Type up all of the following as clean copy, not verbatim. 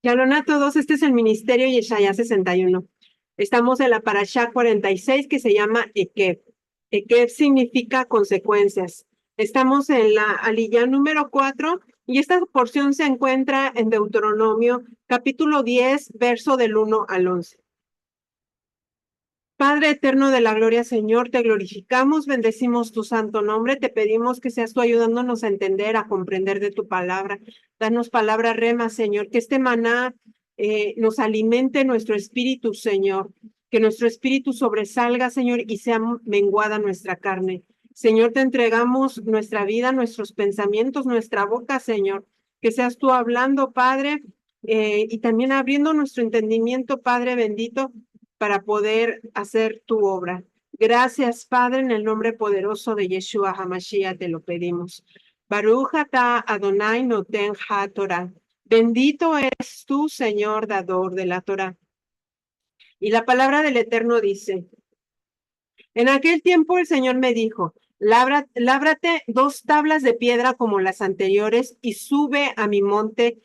Shalom a todos, este es el Ministerio Yeshaya 61. Estamos en la Parashá 46 que se llama Ekev. Ekev significa consecuencias. Estamos en la aliyá número 4 y esta porción se encuentra en Deuteronomio capítulo 10, verso del 1 al 11. Padre eterno de la gloria, Señor, te glorificamos, bendecimos tu santo nombre, te pedimos que seas tú ayudándonos a entender, a comprender de tu palabra. Danos palabra rema, Señor, que este maná nos alimente nuestro espíritu, Señor, que nuestro espíritu sobresalga, Señor, y sea menguada nuestra carne. Señor, te entregamos nuestra vida, nuestros pensamientos, nuestra boca, Señor, que seas tú hablando, Padre, y también abriendo nuestro entendimiento, Padre bendito, para poder hacer tu obra. Gracias, Padre, en el nombre poderoso de Yeshua HaMashiach te lo pedimos. Baruch atah Adonai noten ha-Torah. Bendito eres tú, Señor, dador de la Torah. Y la palabra del Eterno dice, en aquel tiempo el Señor me dijo, lábrate 2 tablas de piedra como las anteriores y sube a mi monte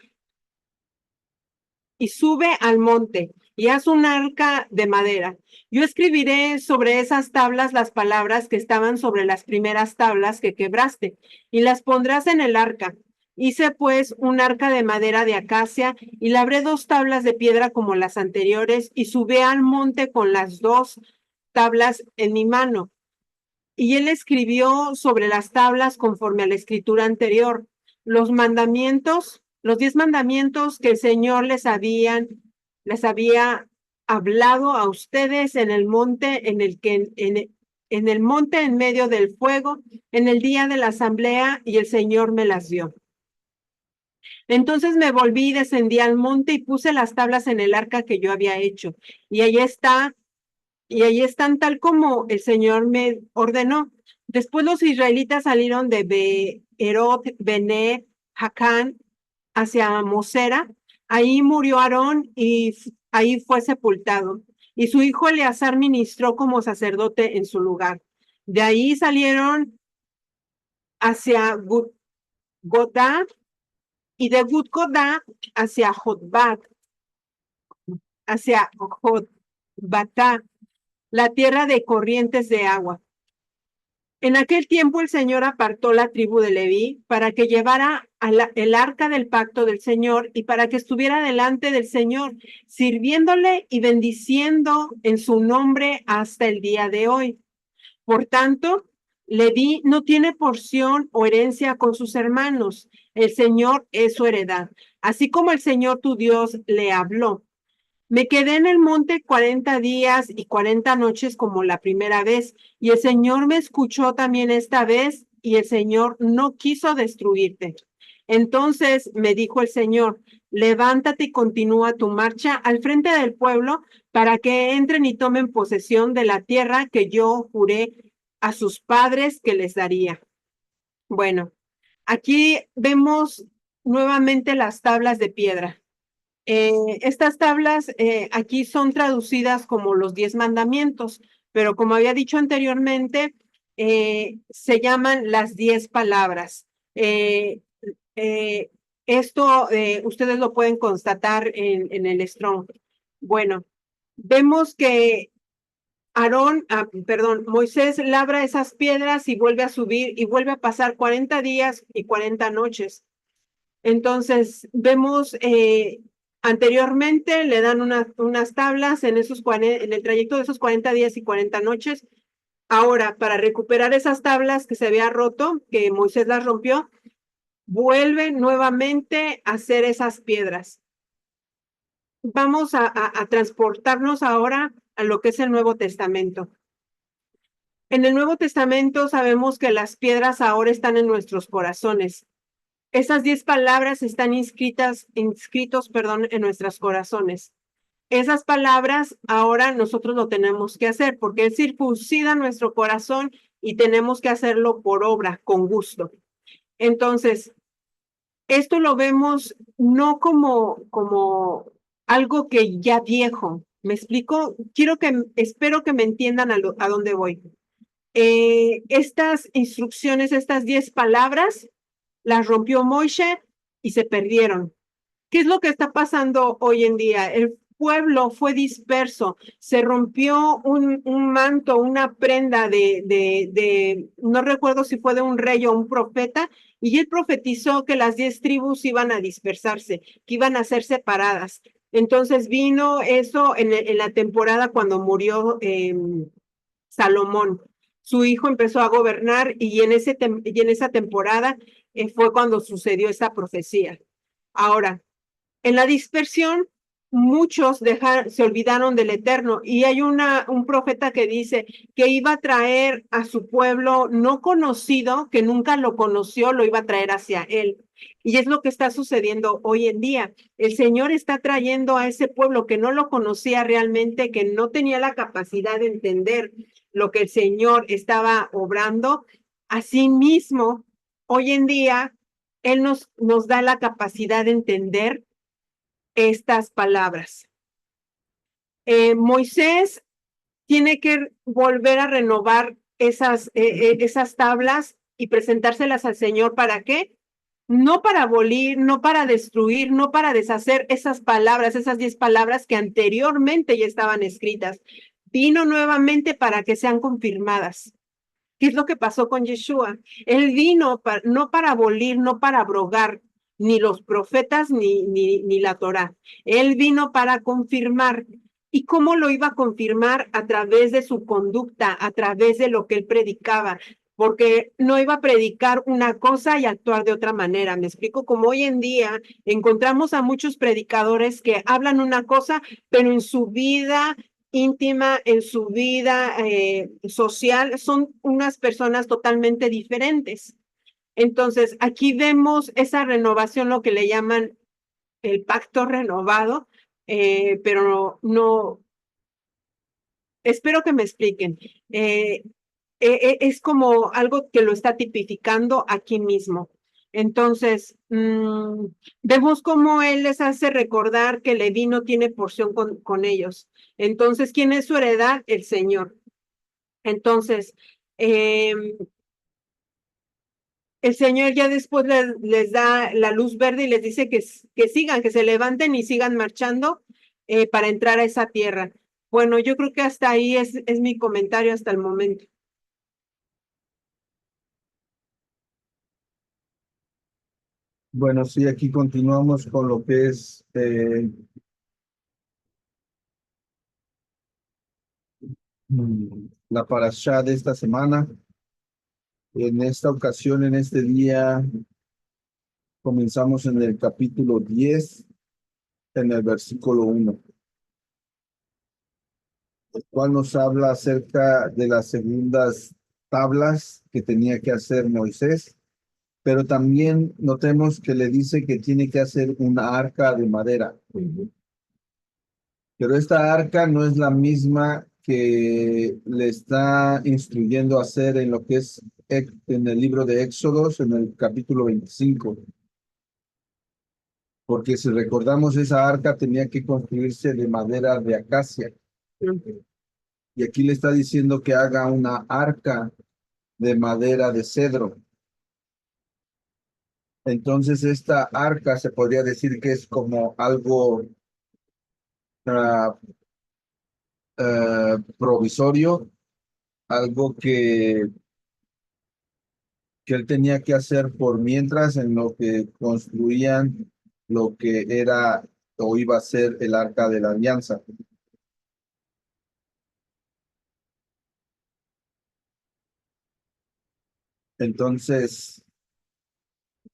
y sube al monte y haz un arca de madera. Yo escribiré sobre esas tablas las palabras que estaban sobre las primeras tablas que quebraste y las pondrás en el arca. Hice pues un arca de madera de acacia y labré 2 tablas de piedra como las anteriores y subí al monte con las 2 tablas en mi mano. Y él escribió sobre las tablas conforme a la escritura anterior, los mandamientos, los 10 mandamientos que el Señor les había hablado a ustedes en el monte en el monte en medio del fuego, en el día de la asamblea, y el Señor me las dio. Entonces me volví y descendí al monte y puse las tablas en el arca que yo había hecho. Y ahí están tal como el Señor me ordenó. Después los israelitas salieron de Beerot Bene Jacán hacia Mosera. Ahí murió Aarón y ahí fue sepultado. Y su hijo Eleazar ministró como sacerdote en su lugar. De ahí salieron hacia Godá y de Godá hacia Jotbat, hacia Jotbatá, la tierra de corrientes de agua. En aquel tiempo el Señor apartó la tribu de Leví para que llevara el arca del pacto del Señor y para que estuviera delante del Señor, sirviéndole y bendiciendo en su nombre hasta el día de hoy. Por tanto, Leví no tiene porción o herencia con sus hermanos. El Señor es su heredad, así como el Señor tu Dios le habló. Me quedé en el monte 40 días y 40 noches como la primera vez, y el Señor me escuchó también esta vez, y el Señor no quiso destruirte. Entonces me dijo el Señor, levántate y continúa tu marcha al frente del pueblo para que entren y tomen posesión de la tierra que yo juré a sus padres que les daría. Bueno, aquí vemos nuevamente las tablas de piedra. Estas tablas aquí son traducidas como los 10 mandamientos, pero como había dicho anteriormente, se llaman las 10 palabras. Eh, esto ustedes lo pueden constatar en el Strong. Bueno, vemos que Moisés labra esas piedras y vuelve a subir y vuelve a pasar 40 días y 40 noches. Entonces, vemos anteriormente le dan unas tablas en en el trayecto de esos 40 días y 40 noches. Ahora, para recuperar esas tablas que se había roto, que Moisés las rompió, vuelve nuevamente a hacer esas piedras. Vamos a transportarnos ahora a lo que es el Nuevo Testamento. En el Nuevo Testamento sabemos que las piedras ahora están en nuestros corazones. Esas 10 palabras están inscritos, en nuestros corazones. Esas palabras ahora nosotros lo tenemos que hacer porque Él circuncida nuestro corazón y tenemos que hacerlo por obra, con gusto. Entonces, esto lo vemos no como algo que ya viejo. ¿Me explico? Espero que me entiendan a dónde voy. Estas instrucciones, estas 10 palabras, las rompió Moisés y se perdieron. ¿Qué es lo que está pasando hoy en día? El pueblo fue disperso, se rompió un manto, una prenda no recuerdo si fue de un rey o un profeta, y él profetizó que las 10 tribus iban a dispersarse, que iban a ser separadas. Entonces vino eso en la temporada cuando murió Salomón. Su hijo empezó a gobernar y en esa temporada fue cuando sucedió esa profecía. Ahora, en la dispersión, muchos se olvidaron del Eterno y hay un profeta que dice que iba a traer a su pueblo no conocido, que nunca lo conoció, lo iba a traer hacia él. Y es lo que está sucediendo hoy en día. El Señor está trayendo a ese pueblo que no lo conocía realmente, que no tenía la capacidad de entender lo que el Señor estaba obrando. Asimismo, hoy en día, Él nos da la capacidad de entender estas palabras. Moisés tiene que volver a renovar esas tablas y presentárselas al Señor. ¿Para qué? No para abolir, no para destruir, no para deshacer esas palabras, esas 10 palabras que anteriormente ya estaban escritas. Vino nuevamente para que sean confirmadas. ¿Qué es lo que pasó con Yeshua? Él vino no para abolir, no para abrogar ni los profetas ni la Torá. Él vino para confirmar. ¿Y cómo lo iba a confirmar? A través de su conducta, a través de lo que él predicaba, porque no iba a predicar una cosa y actuar de otra manera. Me explico, como hoy en día encontramos a muchos predicadores que hablan una cosa, pero en su vida íntima, en su vida social, son unas personas totalmente diferentes. Entonces, aquí vemos esa renovación, lo que le llaman el pacto renovado, pero no, espero que me expliquen. Es como algo que lo está tipificando aquí mismo. Entonces, vemos cómo él les hace recordar que Leví no tiene porción con ellos. Entonces, ¿quién es su heredad? El Señor. Entonces, eh, el Señor ya después les da la luz verde y les dice que sigan, que se levanten y sigan marchando para entrar a esa tierra. Bueno, yo creo que hasta ahí es mi comentario hasta el momento. Bueno, sí, aquí continuamos con lo que es la parashá de esta semana. En esta ocasión, en este día, comenzamos en el capítulo 10, en el versículo 1, el cual nos habla acerca de las segundas tablas que tenía que hacer Moisés, pero también notemos que le dice que tiene que hacer una arca de madera. Pero esta arca no es la misma que le está instruyendo a hacer en lo que es en el libro de Éxodos, en el capítulo 25. Porque si recordamos, esa arca tenía que construirse de madera de acacia. Y aquí le está diciendo que haga una arca de madera de cedro. Entonces, esta arca se podría decir que es como algo ah, provisorio, algo que él tenía que hacer por mientras en lo que construían lo que era o iba a ser el arca de la alianza. Entonces,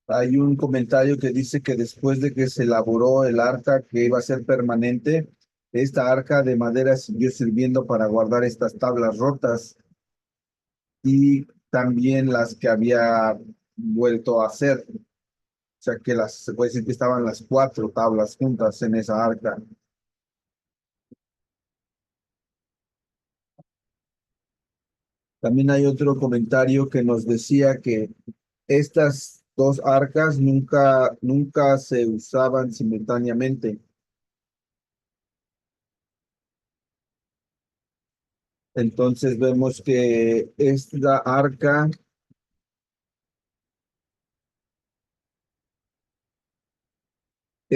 hay un comentario que dice que después de que se elaboró el arca que iba a ser permanente, esta arca de madera siguió sirviendo para guardar estas tablas rotas y también las que había vuelto a hacer. O sea que se puede decir que estaban las cuatro tablas juntas en esa arca. También hay otro comentario que nos decía que estas dos arcas nunca se usaban simultáneamente. Entonces vemos que esta arca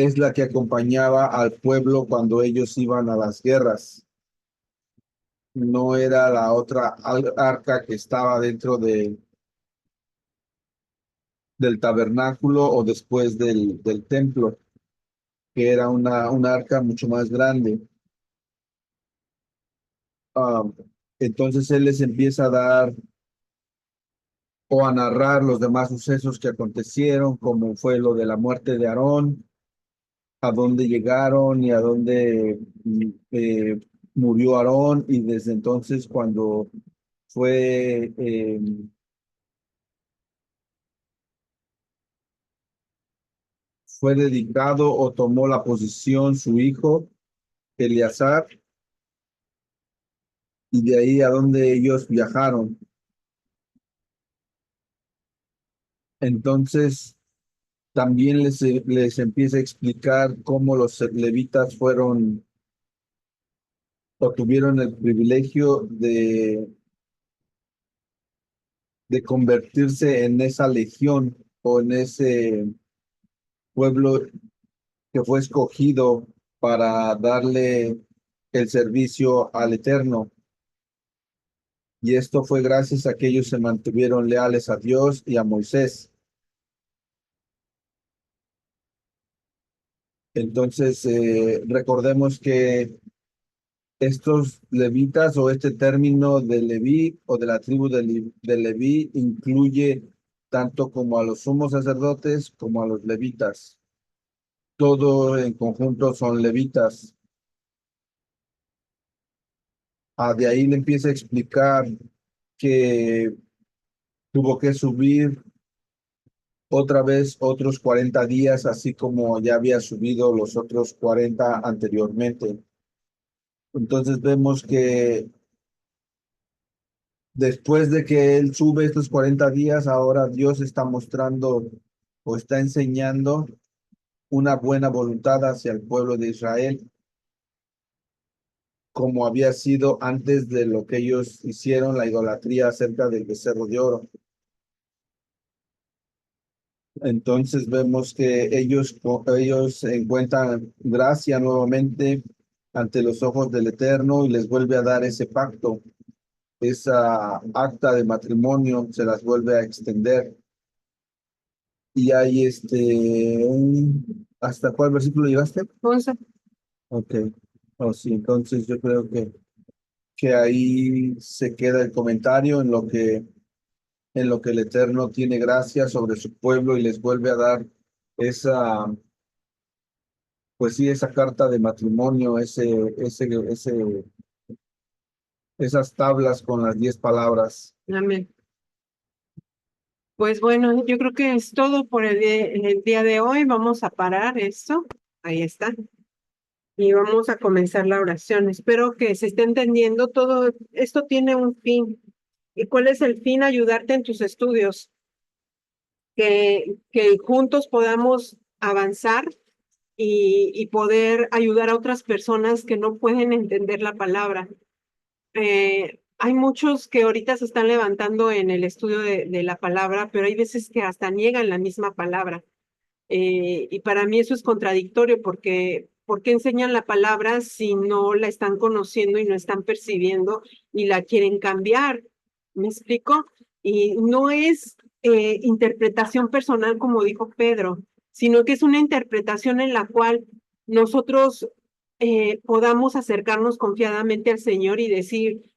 es la que acompañaba al pueblo cuando ellos iban a las guerras. No era la otra arca que estaba dentro del tabernáculo o después del templo, que era una arca mucho más grande. Ah, entonces él les empieza a dar o a narrar los demás sucesos que acontecieron, como fue lo de la muerte de Aarón, a dónde llegaron y a dónde murió Aarón, y desde entonces cuando fue, fue dedicado o tomó la posición su hijo, Eleazar, y de ahí a donde ellos viajaron. Entonces, también les empieza a explicar cómo los levitas fueron o tuvieron el privilegio de convertirse en esa legión o en ese pueblo que fue escogido para darle el servicio al Eterno. Y esto fue gracias a que ellos se mantuvieron leales a Dios y a Moisés. Entonces, recordemos que estos levitas o este término de Leví o de la tribu de Leví incluye tanto como a los sumos sacerdotes como a los levitas. Todo en conjunto son levitas. De ahí le empieza a explicar que tuvo que subir otra vez otros 40 días, así como ya había subido los otros 40 anteriormente. Entonces vemos que después de que él sube estos 40 días, ahora Dios está mostrando o está enseñando una buena voluntad hacia el pueblo de Israel, como había sido antes de lo que ellos hicieron, la idolatría acerca del becerro de oro. Entonces vemos que ellos encuentran gracia nuevamente ante los ojos del Eterno y les vuelve a dar ese pacto, esa acta de matrimonio, se las vuelve a extender. Y hay ¿hasta cuál versículo llegaste? 11. Ok, oh, sí, entonces yo creo que ahí se queda el comentario en lo que el Eterno tiene gracia sobre su pueblo y les vuelve a dar esa, pues sí, esa carta de matrimonio, esas tablas con las 10 palabras. Amén. Pues bueno, yo creo que es todo por el día de hoy. Vamos a parar esto. Ahí está. Y vamos a comenzar la oración. Espero que se esté entendiendo todo. Esto tiene un fin. ¿Y cuál es el fin? Ayudarte en tus estudios. Que juntos podamos avanzar y poder ayudar a otras personas que no pueden entender la palabra. Hay muchos que ahorita se están levantando en el estudio de la palabra, pero hay veces que hasta niegan la misma palabra. Y para mí eso es contradictorio porque ¿por qué enseñan la palabra si no la están conociendo y no están percibiendo y la quieren cambiar? ¿Me explico? Y no es interpretación personal como dijo Pedro, sino que es una interpretación en la cual nosotros podamos acercarnos confiadamente al Señor y decir,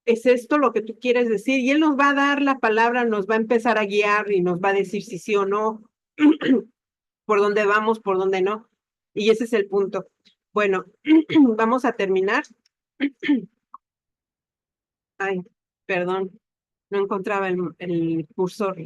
¿es esto lo que tú quieres decir? Y Él nos va a dar la palabra, nos va a empezar a guiar y nos va a decir si sí o no. Por dónde vamos, por dónde no. Y ese es el punto. Bueno, vamos a terminar. Ay, perdón, no encontraba el cursor.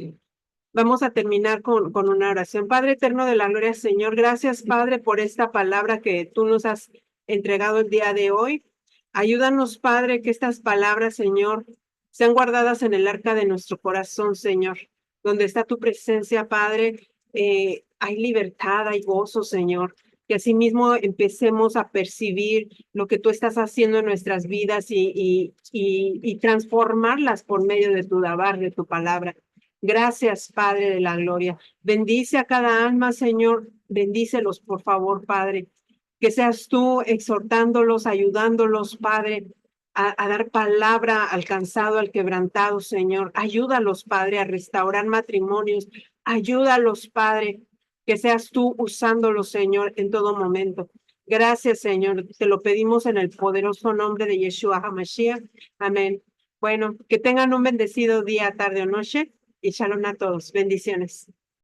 Vamos a terminar con una oración. Padre eterno de la gloria, Señor, gracias, Padre, por esta palabra que tú nos has entregado el día de hoy. Ayúdanos, Padre, que estas palabras, Señor, sean guardadas en el arca de nuestro corazón, Señor. Donde está tu presencia, Padre, hay libertad, hay gozo, Señor. Que asimismo empecemos a percibir lo que tú estás haciendo en nuestras vidas y transformarlas por medio de tu dabar, de tu palabra. Gracias, Padre de la gloria. Bendice a cada alma, Señor. Bendícelos, por favor, Padre. Que seas tú exhortándolos, ayudándolos, Padre, a dar palabra al cansado, al quebrantado, Señor. Ayúdalos, Padre, a restaurar matrimonios. Ayúdalos, Padre, que seas tú usándolos, Señor, en todo momento. Gracias, Señor. Te lo pedimos en el poderoso nombre de Yeshua HaMashiach. Amén. Bueno, que tengan un bendecido día, tarde o noche y shalom a todos. Bendiciones.